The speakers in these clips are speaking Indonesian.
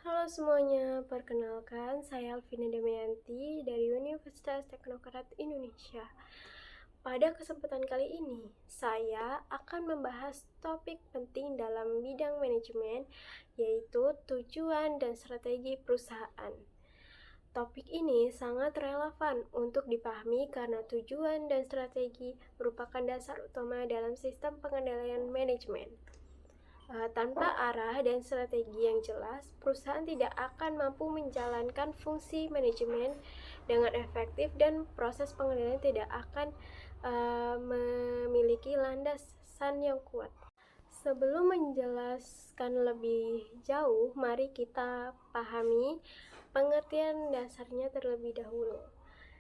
Halo semuanya, perkenalkan saya Alvina Damayanti dari Universitas Teknokrat Indonesia. Pada kesempatan kali ini, saya akan membahas topik penting dalam bidang manajemen, yaitu tujuan dan strategi perusahaan. Topik ini sangat relevan untuk dipahami karena tujuan dan strategi merupakan dasar utama dalam sistem pengendalian manajemen. Tanpa arah dan strategi yang jelas, perusahaan tidak akan mampu menjalankan fungsi manajemen dengan efektif dan proses pengendalian tidak akan memiliki landasan yang kuat. Sebelum menjelaskan lebih jauh, mari kita pahami pengertian dasarnya terlebih dahulu.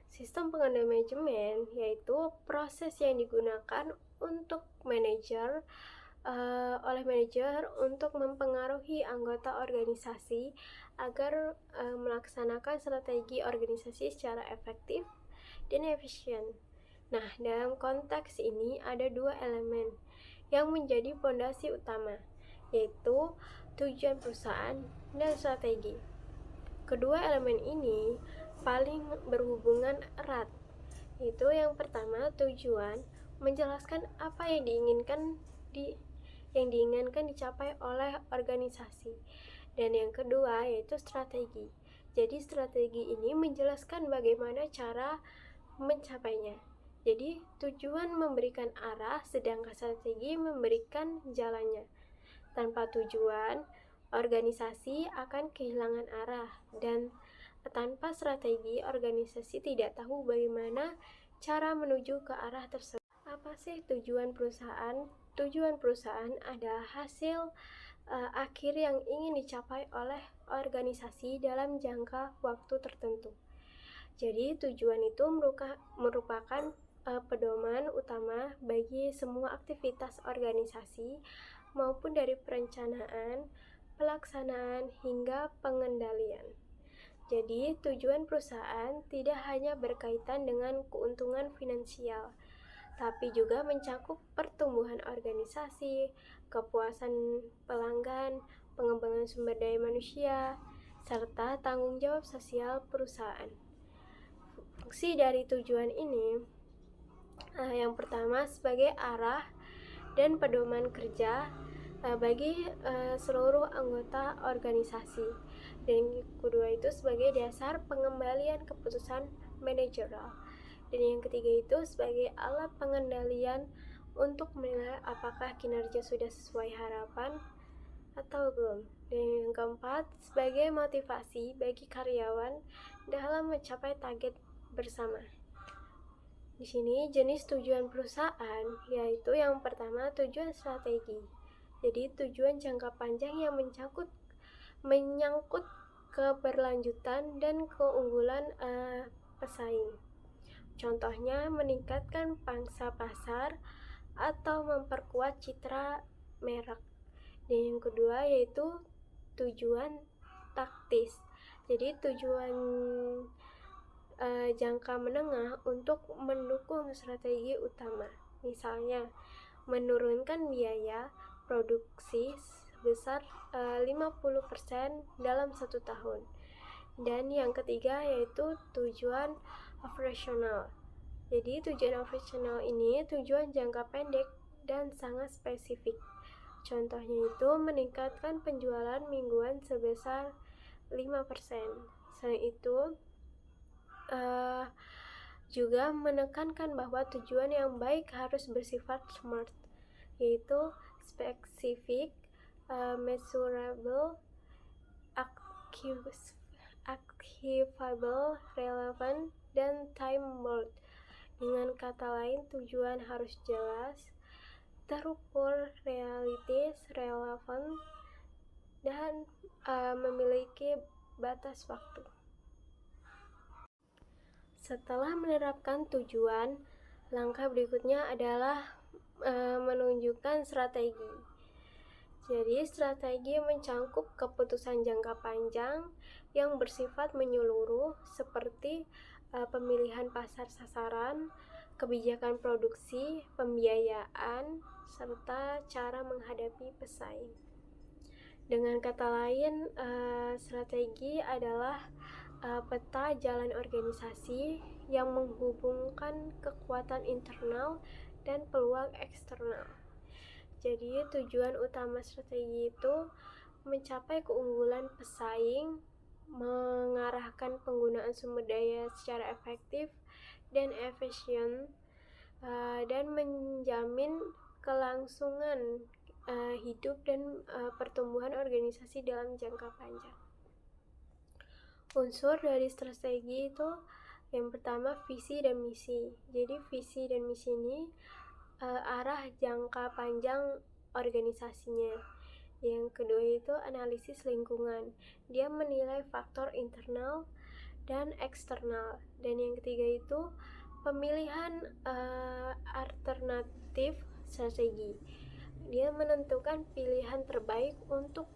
Sistem pengendalian manajemen yaitu proses yang digunakan untuk oleh manajer untuk mempengaruhi anggota organisasi agar melaksanakan strategi organisasi secara efektif dan efisien. Nah, dalam konteks ini ada dua elemen yang menjadi fondasi utama, yaitu tujuan perusahaan dan strategi. Kedua elemen ini paling berhubungan erat, yaitu yang pertama tujuan menjelaskan apa yang diinginkan dicapai oleh organisasi, dan yang kedua yaitu strategi. Jadi strategi ini menjelaskan bagaimana cara mencapainya. Jadi tujuan memberikan arah, sedangkan strategi memberikan jalannya. Tanpa tujuan, organisasi akan kehilangan arah, dan tanpa strategi, organisasi tidak tahu bagaimana cara menuju ke arah tersebut. Apa sih tujuan perusahaan? Tujuan perusahaan adalah hasil akhir yang ingin dicapai oleh organisasi dalam jangka waktu tertentu. Jadi tujuan itu merupakan pedoman utama bagi semua aktivitas organisasi, maupun dari perencanaan, pelaksanaan, hingga pengendalian. Jadi tujuan perusahaan tidak hanya berkaitan dengan keuntungan finansial, tapi juga mencakup pertumbuhan organisasi, kepuasan pelanggan, pengembangan sumber daya manusia, serta tanggung jawab sosial perusahaan. Fungsi dari tujuan ini yang pertama sebagai arah dan pedoman kerja bagi seluruh anggota organisasi, dan yang kedua itu sebagai dasar pengembalian keputusan manajerial, dan yang ketiga itu sebagai alat pengendalian untuk menilai apakah kinerja sudah sesuai harapan atau belum, dan yang keempat sebagai motivasi bagi karyawan dalam mencapai target bersama. Di sini jenis tujuan perusahaan yaitu yang pertama tujuan strategi. Jadi tujuan jangka panjang yang menyangkut keberlanjutan dan keunggulan pesaing. Contohnya meningkatkan pangsa pasar atau memperkuat citra merek. Dan yang kedua yaitu tujuan taktis. Jadi tujuan jangka menengah untuk mendukung strategi utama, misalnya menurunkan biaya produksi sebesar 50% dalam 1 tahun. Dan yang ketiga yaitu tujuan operasional. Jadi tujuan operasional ini tujuan jangka pendek dan sangat spesifik. Contohnya itu meningkatkan penjualan mingguan sebesar 5%. Selain itu juga menekankan bahwa tujuan yang baik harus bersifat SMART, yaitu specific, measurable, achievable, relevant, dan time-bound. Dengan kata lain, tujuan harus jelas, terukur, realistis, relevan, dan memiliki batas waktu. Setelah menerapkan tujuan, langkah berikutnya adalah menunjukkan strategi. Jadi strategi mencangkup keputusan jangka panjang yang bersifat menyeluruh seperti pemilihan pasar sasaran, kebijakan produksi, pembiayaan, serta cara menghadapi pesaing. Dengan kata lain, strategi adalah peta jalan organisasi yang menghubungkan kekuatan internal dan peluang eksternal. Jadi tujuan utama strategi itu mencapai keunggulan pesaing, mengarahkan penggunaan sumber daya secara efektif dan efisien, dan menjamin kelangsungan hidup dan pertumbuhan organisasi dalam jangka panjang. Unsur dari strategi itu yang pertama visi dan misi. Jadi visi dan misi ini arah jangka panjang organisasinya. Yang kedua itu analisis lingkungan. Dia menilai faktor internal dan eksternal. Dan yang ketiga itu pemilihan alternatif strategi. Dia menentukan pilihan terbaik untuk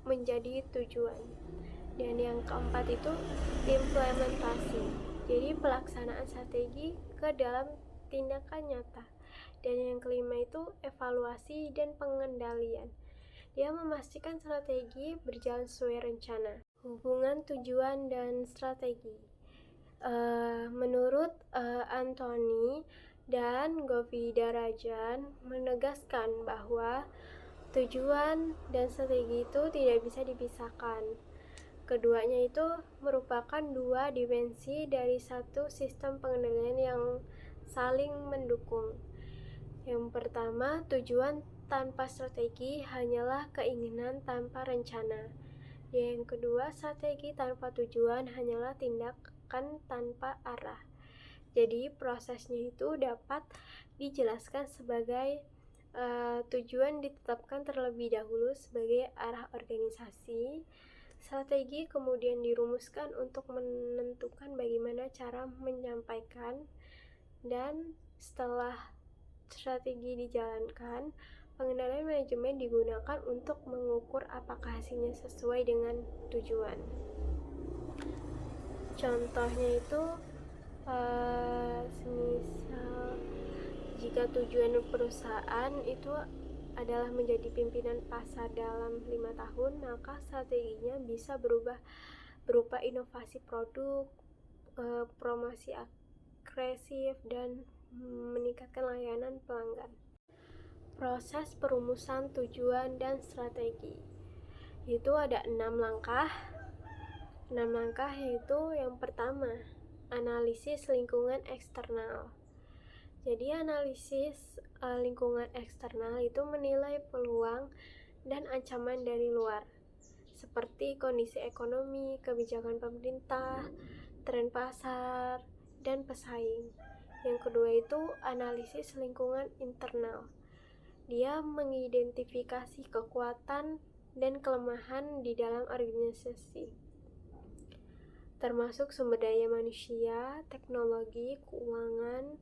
menjadi tujuan. Dan yang keempat itu implementasi. Jadi pelaksanaan strategi ke dalam tindakan nyata. Dan yang kelima itu evaluasi dan pengendalian. Dia memastikan strategi berjalan sesuai rencana. Hubungan tujuan dan strategi. Menurut Anthony dan Govindarajan menegaskan bahwa tujuan dan strategi itu tidak bisa dipisahkan. Keduanya itu merupakan dua dimensi dari satu sistem pengendalian yang saling mendukung. Yang pertama, tujuan tanpa strategi hanyalah keinginan tanpa rencana. Yang kedua, strategi tanpa tujuan hanyalah tindakan tanpa arah. Jadi prosesnya itu dapat dijelaskan sebagai tujuan ditetapkan terlebih dahulu sebagai arah organisasi. Strategi kemudian dirumuskan untuk menentukan bagaimana cara menyampaikan, dan setelah strategi dijalankan, pengendalian manajemen digunakan untuk mengukur apakah hasilnya sesuai dengan tujuan. Contohnya itu semisal jika tujuan perusahaan itu adalah menjadi pimpinan pasar dalam 5 tahun, maka strateginya bisa berubah berupa inovasi produk, promosi agresif, dan meningkatkan layanan pelanggan. Proses perumusan tujuan dan strategi itu ada 6 langkah. 6 langkah yaitu yang pertama, analisis lingkungan eksternal. Jadi analisis lingkungan eksternal itu menilai peluang dan ancaman dari luar, seperti kondisi ekonomi, kebijakan pemerintah, tren pasar, dan pesaing. Yang kedua itu analisis lingkungan internal. Dia mengidentifikasi kekuatan dan kelemahan di dalam organisasi, termasuk sumber daya manusia, teknologi, keuangan,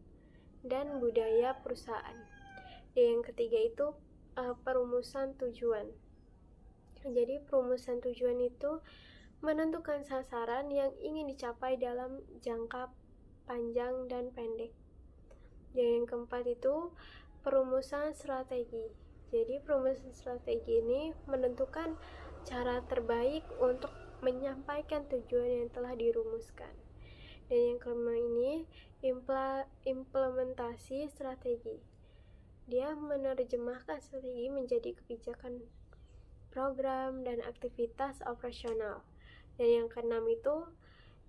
dan budaya perusahaan. Dan yang ketiga itu perumusan tujuan. Jadi perumusan tujuan itu menentukan sasaran yang ingin dicapai dalam jangka panjang dan pendek. Dan yang keempat itu perumusan strategi. Jadi perumusan strategi ini menentukan cara terbaik untuk menyampaikan tujuan yang telah dirumuskan. Dan yang kelima ini implementasi strategi. Dia menerjemahkan strategi menjadi kebijakan, program, dan aktivitas operasional. Dan yang keenam itu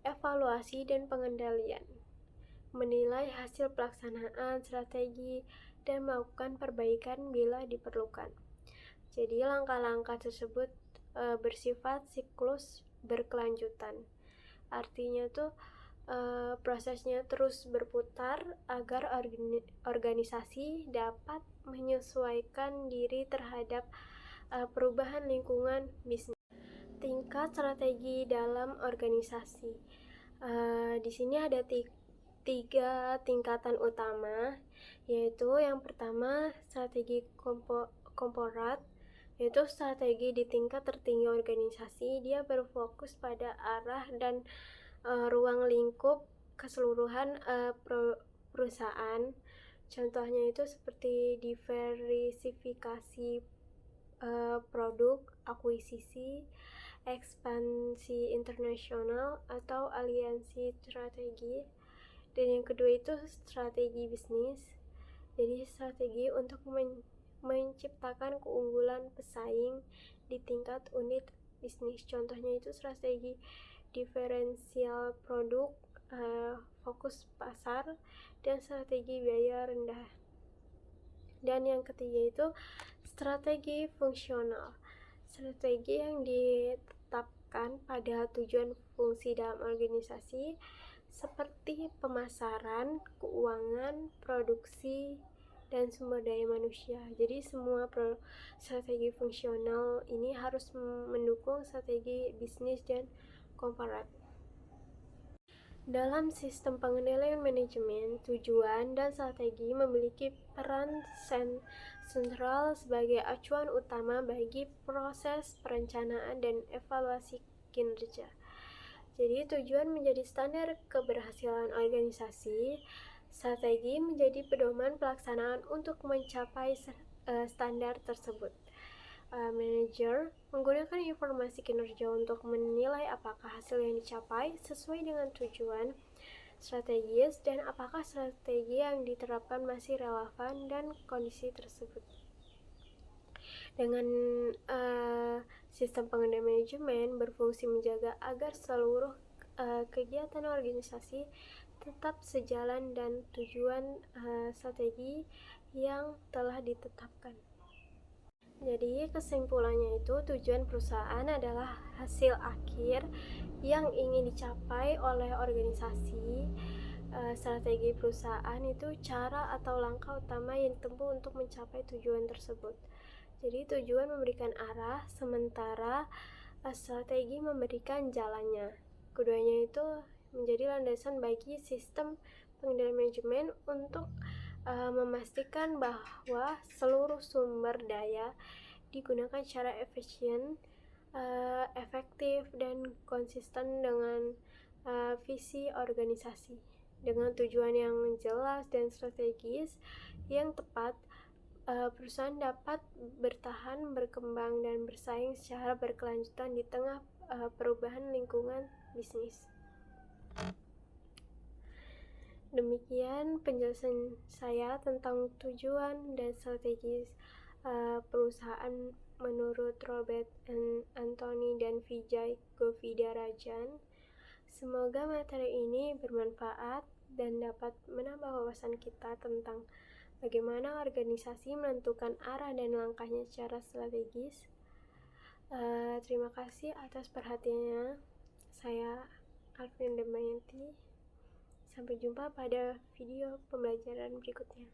evaluasi dan pengendalian. Menilai hasil pelaksanaan strategi dan melakukan perbaikan bila diperlukan. Jadi langkah-langkah tersebut bersifat siklus berkelanjutan. Artinya tuh prosesnya terus berputar agar organisasi dapat menyesuaikan diri terhadap perubahan lingkungan bisnis. Tingkat strategi dalam organisasi. Di sini ada tiga tingkatan utama, yaitu yang pertama strategi korporat, yaitu strategi di tingkat tertinggi organisasi. Dia berfokus pada arah dan ruang lingkup keseluruhan perusahaan. Contohnya itu seperti diversifikasi produk akuisisi, ekspansi internasional atau aliansi strategi. Dan yang kedua itu strategi bisnis. Jadi strategi untuk menciptakan keunggulan pesaing di tingkat unit bisnis. Contohnya itu strategi diferensial produk, fokus pasar, dan strategi biaya rendah. Dan yang ketiga itu strategi fungsional. Strategi yang ditetapkan pada tujuan fungsi dalam organisasi seperti pemasaran, keuangan, produksi, dan sumber daya manusia. Jadi semua strategi fungsional ini harus mendukung strategi bisnis dan korporat. Dalam sistem pengendalian manajemen, tujuan dan strategi memiliki peran sentral sebagai acuan utama bagi proses perencanaan dan evaluasi kinerja. Jadi tujuan menjadi standar keberhasilan organisasi, strategi menjadi pedoman pelaksanaan untuk mencapai standar tersebut. Manajer menggunakan informasi kinerja untuk menilai apakah hasil yang dicapai sesuai dengan tujuan strategis dan apakah strategi yang diterapkan masih relevan dan kondisi tersebut. Dengan sistem pengendalian manajemen berfungsi menjaga agar seluruh kegiatan organisasi tetap sejalan dan tujuan strategi yang telah ditetapkan. Jadi kesimpulannya itu tujuan perusahaan adalah hasil akhir yang ingin dicapai oleh organisasi. Strategi perusahaan itu cara atau langkah utama yang ditempuh untuk mencapai tujuan tersebut. Jadi tujuan memberikan arah, sementara strategi memberikan jalannya. Keduanya itu menjadi landasan bagi sistem pengendalian manajemen untuk memastikan bahwa seluruh sumber daya digunakan secara efisien, efektif, dan konsisten dengan visi organisasi. Dengan tujuan yang jelas dan strategis yang tepat, perusahaan dapat bertahan, berkembang, dan bersaing secara berkelanjutan di tengah perubahan lingkungan bisnis. Demikian penjelasan saya tentang tujuan dan strategi perusahaan menurut Robert Anthony dan Vijay Govindarajan. Semoga materi ini bermanfaat dan dapat menambah wawasan kita tentang bagaimana organisasi menentukan arah dan langkahnya secara strategis. Terima kasih atas perhatiannya. Saya Alvin Damayanti. Sampai jumpa pada video pembelajaran berikutnya.